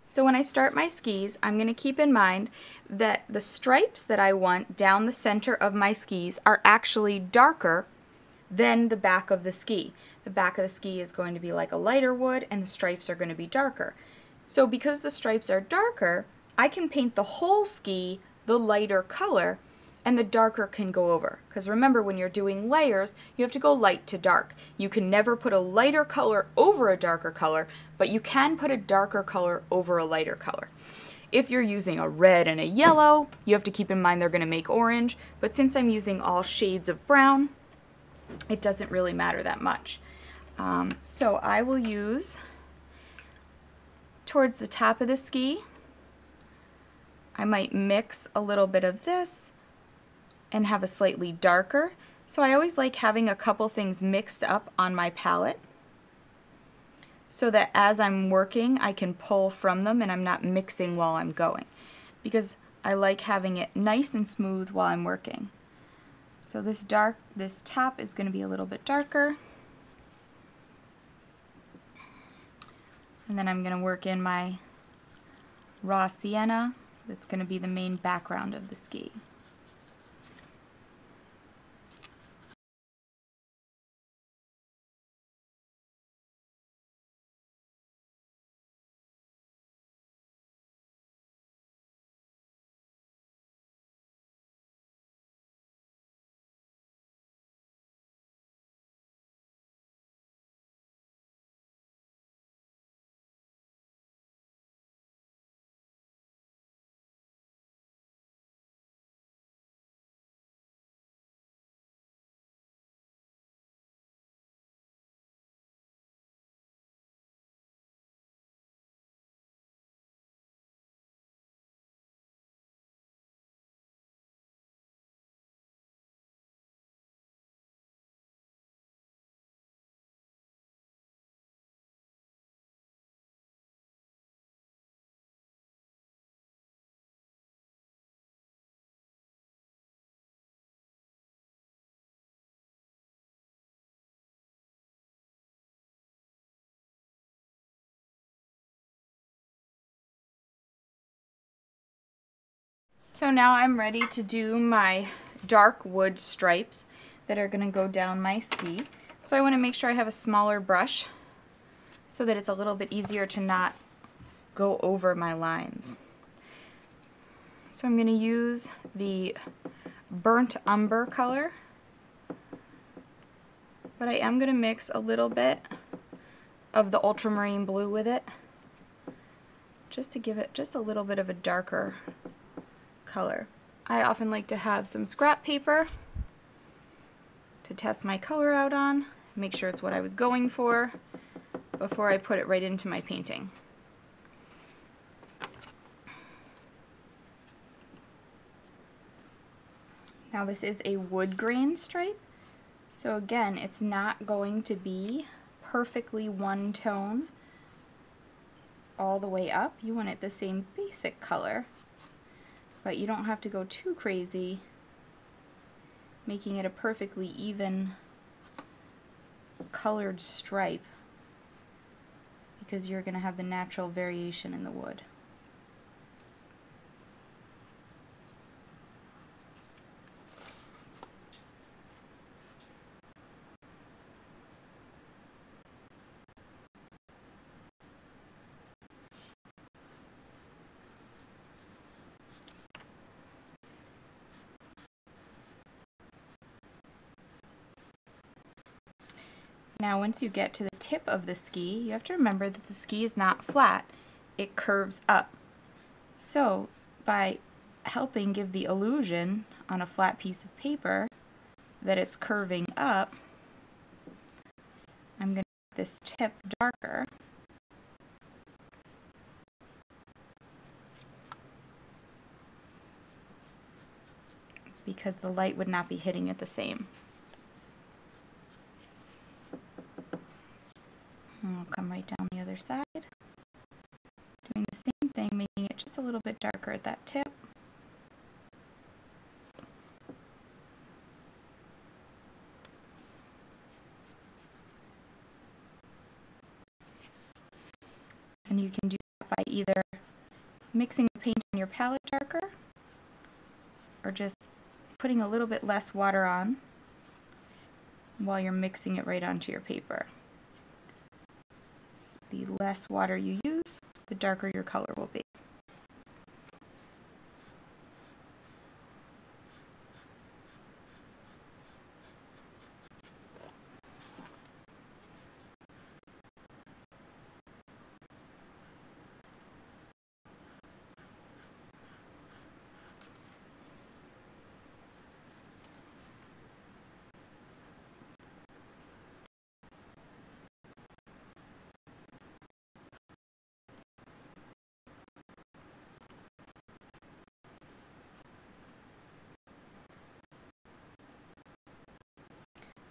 So when I start my skis, I'm going to keep in mind that the stripes that I want down the center of my skis are actually darker than the back of the ski. The back of the ski is going to be like a lighter wood and the stripes are going to be darker. So because the stripes are darker, I can paint the whole ski the lighter color and the darker can go over. Because remember, when you're doing layers, you have to go light to dark. You can never put a lighter color over a darker color, but you can put a darker color over a lighter color. If you're using a red and a yellow, you have to keep in mind they're going to make orange, but since I'm using all shades of brown, it doesn't really matter that much. So I will use, towards the top of the ski, I might mix a little bit of this and have a slightly darker. So I always like having a couple things mixed up on my palette so that as I'm working I can pull from them and I'm not mixing while I'm going, because I like having it nice and smooth while I'm working. So this top is going to be a little bit darker, and then I'm going to work in my raw sienna that's going to be the main background of the ski. So now I'm ready to do my dark wood stripes that are going to go down my ski. So I want to make sure I have a smaller brush so that it's a little bit easier to not go over my lines. So I'm going to use the burnt umber color, but I am going to mix a little bit of the ultramarine blue with it just to give it just a little bit of a darker color. I often like to have some scrap paper to test my color out on, make sure it's what I was going for before I put it right into my painting. Now this is a wood grain stripe, so again it's not going to be perfectly one tone all the way up. You want it the same basic color, but you don't have to go too crazy making it a perfectly even colored stripe, because you're going to have the natural variation in the wood. Now once you get to the tip of the ski, you have to remember that the ski is not flat, it curves up. So by helping give the illusion on a flat piece of paper that it's curving up, I'm going to make this tip darker. Because the light would not be hitting it the same. And I'll come right down the other side, doing the same thing, making it just a little bit darker at that tip. And you can do that by either mixing the paint on your palette darker, or just putting a little bit less water on while you're mixing it right onto your paper. The less water you use, the darker your color will be.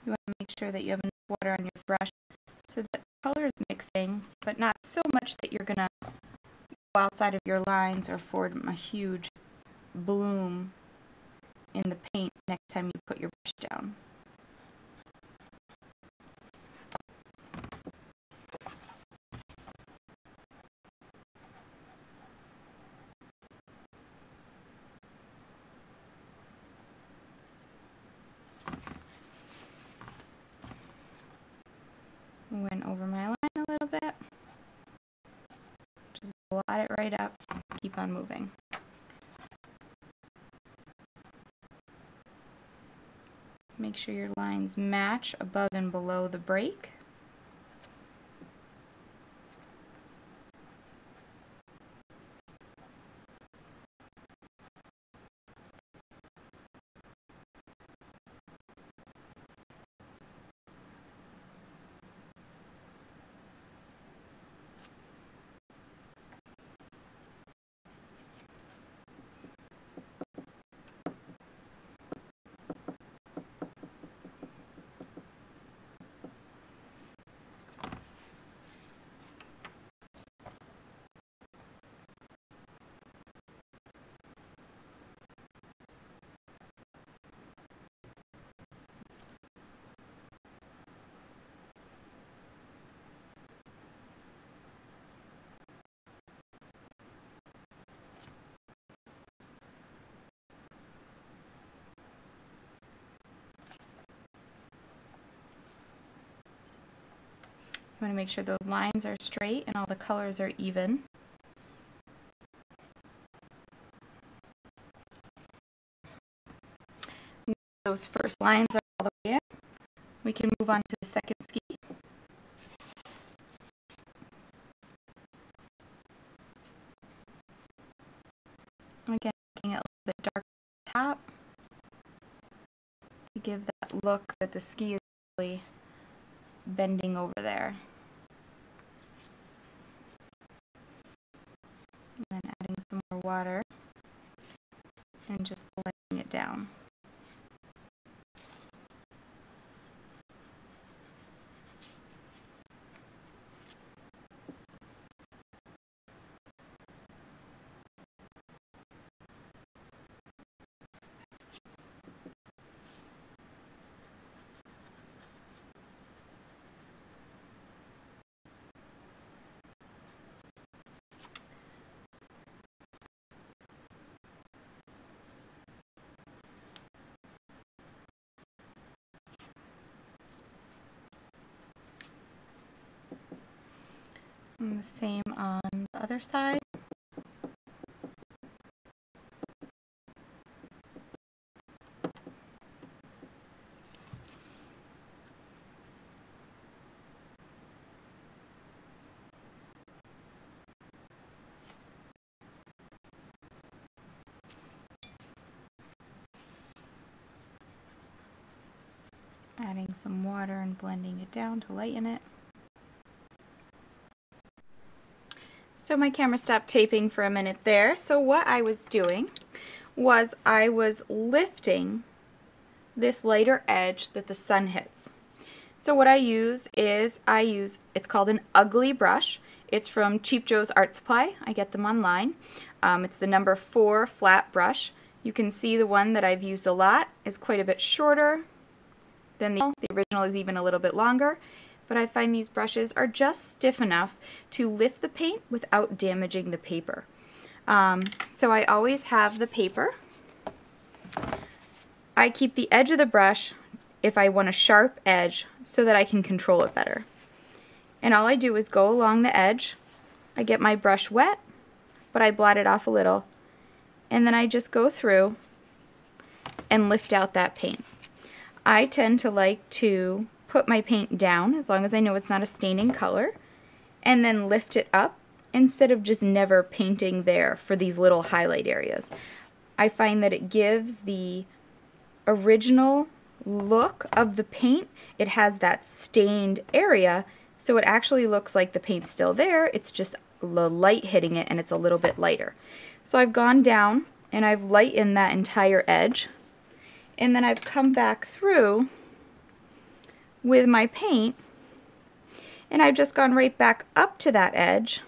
You want to make sure that you have enough water on your brush so that the color is mixing, but not so much that you're going to go outside of your lines or form a huge bloom in the paint next time you put your brush down. Went over my line a little bit. Just blot it right up. Keep on moving. Make sure your lines match above and below the break. You want to make sure those lines are straight and all the colors are even. Those first lines are all the way in. We can move on to the second ski. Again, making it a little bit darker at the top to give that look that the ski is really bending over there. And then adding some more water and just blending it down. And the same on the other side. Adding some water and blending it down to lighten it. So my camera stopped taping for a minute there. So what I was doing was I was lifting this lighter edge that the sun hits. So what I use is it's called an ugly brush. It's from Cheap Joe's Art Supply. I get them online. It's the number 4 flat brush. You can see the one that I've used a lot is quite a bit shorter than the original is even a little bit longer. But I find these brushes are just stiff enough to lift the paint without damaging the paper. So I always have the paper. I keep the edge of the brush if I want a sharp edge so that I can control it better. And all I do is go along the edge. I get my brush wet, but I blot it off a little. And then I just go through and lift out that paint. I tend to like to put my paint down as long as I know it's not a staining color, and then lift it up instead of just never painting there for these little highlight areas. I find that it gives the original look of the paint. It has that stained area, so it actually looks like the paint's still there, it's just the light hitting it and it's a little bit lighter. So I've gone down and I've lightened that entire edge, and then I've come back through with my paint and I've just gone right back up to that edge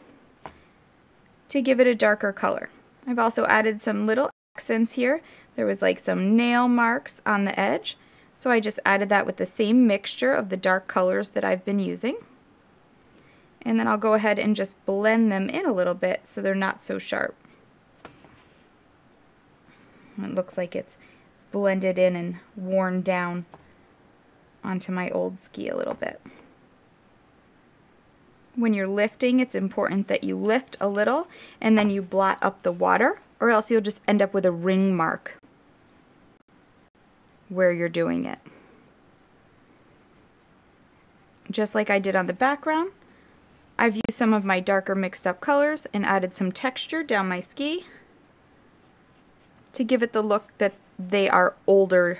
to give it a darker color. I've also added some little accents here. There was like some nail marks on the edge, so I just added that with the same mixture of the dark colors that I've been using. And then I'll go ahead and just blend them in a little bit so they're not so sharp. It looks like it's blended in and worn down onto my old ski a little bit. When you're lifting, it's important that you lift a little and then you blot up the water, or else you'll just end up with a ring mark where you're doing it. Just like I did on the background, I've used some of my darker mixed up colors and added some texture down my ski to give it the look that they are older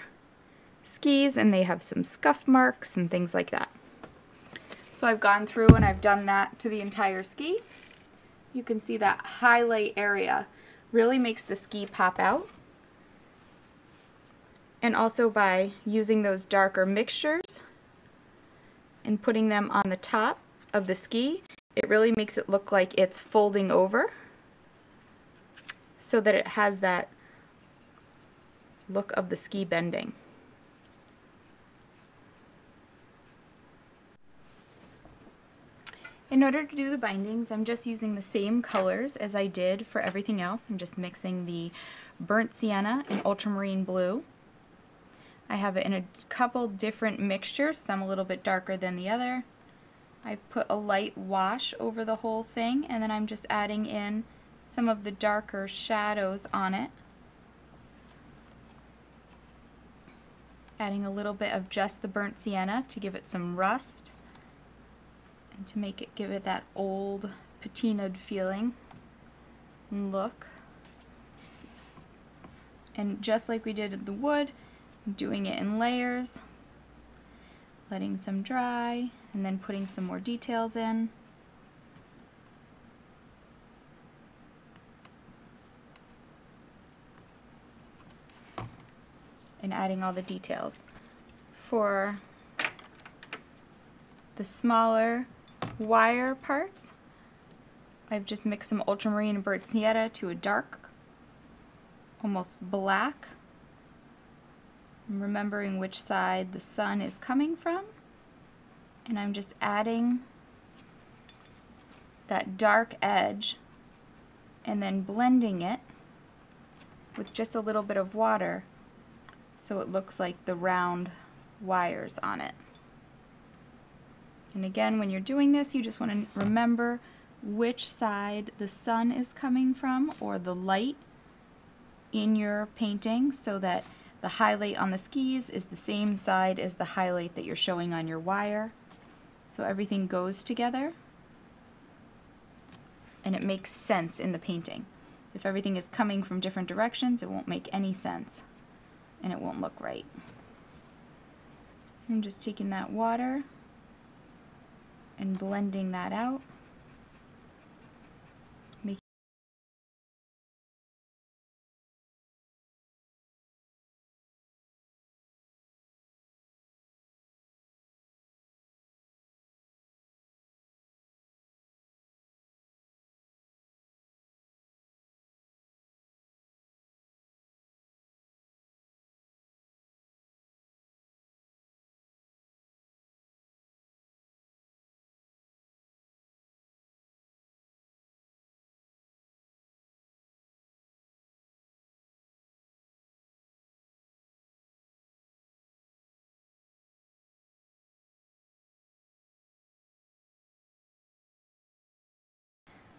skis and they have some scuff marks and things like that. So I've gone through and I've done that to the entire ski. You can see that highlight area really makes the ski pop out. And also by using those darker mixtures and putting them on the top of the ski, it really makes it look like it's folding over so that it has that look of the ski bending. In order to do the bindings, I'm just using the same colors as I did for everything else. I'm just mixing the burnt sienna and ultramarine blue. I have it in a couple different mixtures, some a little bit darker than the other. I've put a light wash over the whole thing, and then I'm just adding in some of the darker shadows on it. Adding a little bit of just the burnt sienna to give it some rust and to make it give it that old patinaed feeling and look. And just like we did in the wood, I'm doing it in layers, letting some dry, and then putting some more details in. And adding all the details. For the smaller wire parts, I've just mixed some ultramarine and burnt sienna to a dark, almost black. I'm remembering which side the sun is coming from, and I'm just adding that dark edge and then blending it with just a little bit of water so it looks like the round wires on it. And again, when you're doing this, you just want to remember which side the sun is coming from, or the light in your painting, so that the highlight on the skis is the same side as the highlight that you're showing on your wire. So everything goes together and it makes sense in the painting. If everything is coming from different directions, it won't make any sense and it won't look right. I'm just taking that water and blending that out.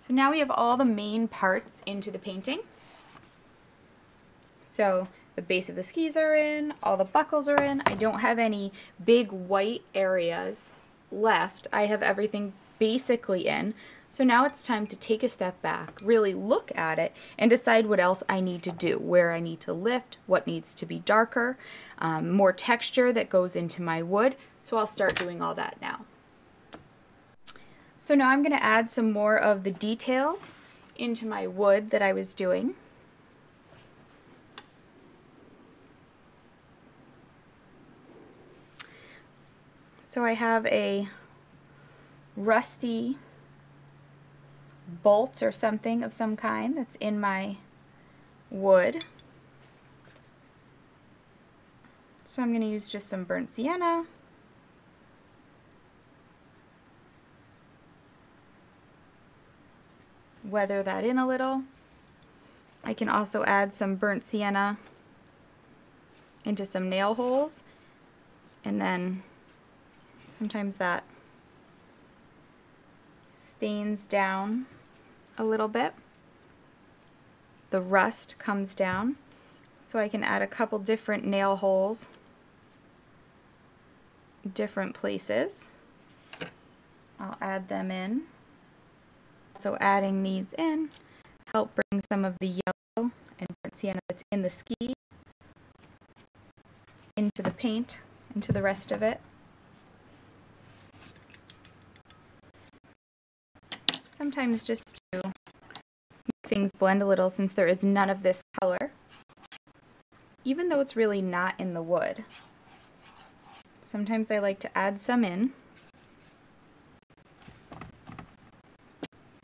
So now we have all the main parts into the painting. So the base of the skis are in, all the buckles are in. I don't have any big white areas left. I have everything basically in. So now it's time to take a step back, really look at it, and decide what else I need to do, where I need to lift, what needs to be darker, more texture that goes into my wood. So I'll start doing all that now. So now I'm going to add some more of the details into my wood that I was doing. So I have a rusty bolt or something of some kind that's in my wood. So I'm going to use just some burnt sienna. Weather that in a little. I can also add some burnt sienna into some nail holes, and then sometimes that stains down a little bit. The rust comes down, so I can add a couple different nail holes, different places. I'll add them in. So adding these in help bring some of the yellow and burnt sienna that's in the ski into the paint, into the rest of it. Sometimes just to make things blend a little, since there is none of this color, even though it's really not in the wood. Sometimes I like to add some in,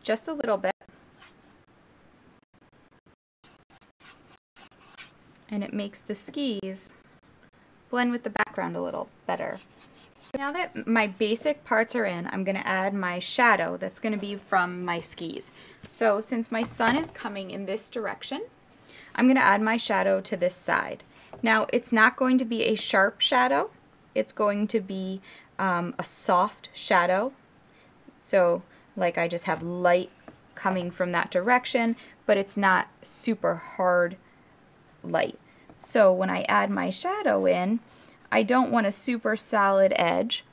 just a little bit, and it makes the skis blend with the background a little better. So now that my basic parts are in, I'm going to add my shadow that's going to be from my skis. So since my sun is coming in this direction, I'm going to add my shadow to this side. Now it's not going to be a sharp shadow, it's going to be a soft shadow. So like I just have light coming from that direction, but it's not super hard light. So when I add my shadow in, I don't want a super solid edge,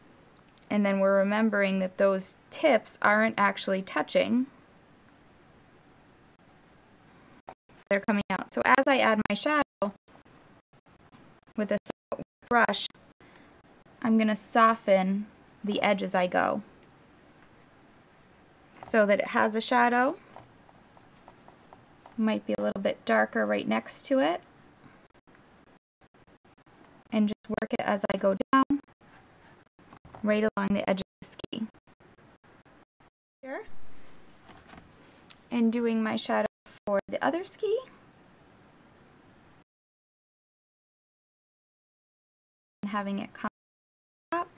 and then we're remembering that those tips aren't actually touching. They're coming out. So as I add my shadow with a brush, I'm going to soften the edge as I go so that it has a shadow. Might be a little bit darker right next to it. And just work it as I go down, right along the edge of the ski. Here. And doing my shadow for the other ski. And having it come up.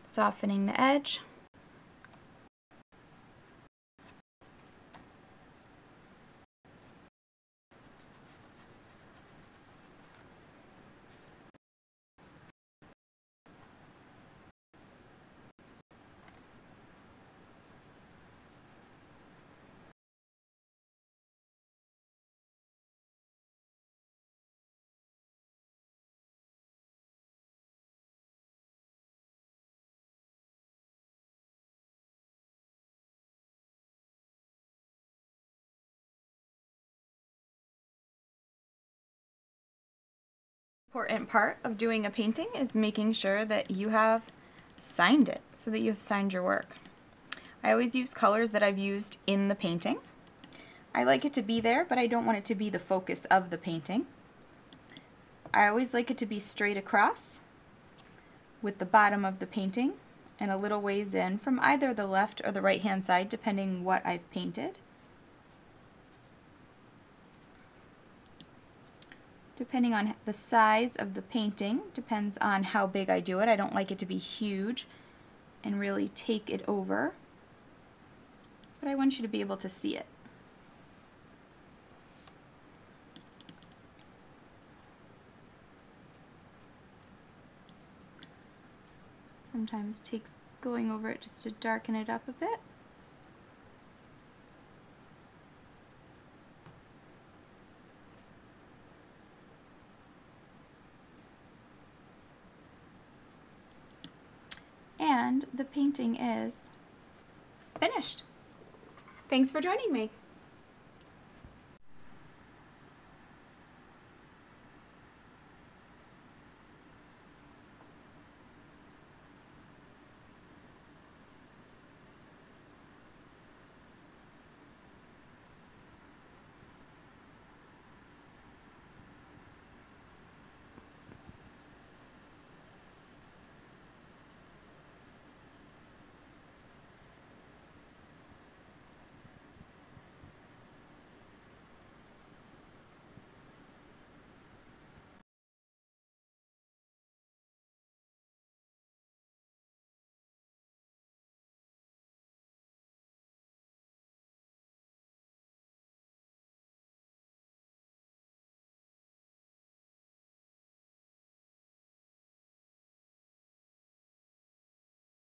Softening the edge. Important part of doing a painting is making sure that you have signed it, so that you have signed your work. I always use colors that I've used in the painting. I like it to be there, but I don't want it to be the focus of the painting. I always like it to be straight across with the bottom of the painting and a little ways in from either the left or the right hand side, depending what I've painted. Depending on the size of the painting, depends on how big I do it. I don't like it to be huge and really take it over, but I want you to be able to see it. Sometimes takes going over it just to darken it up a bit. And the painting is finished. Thanks for joining me.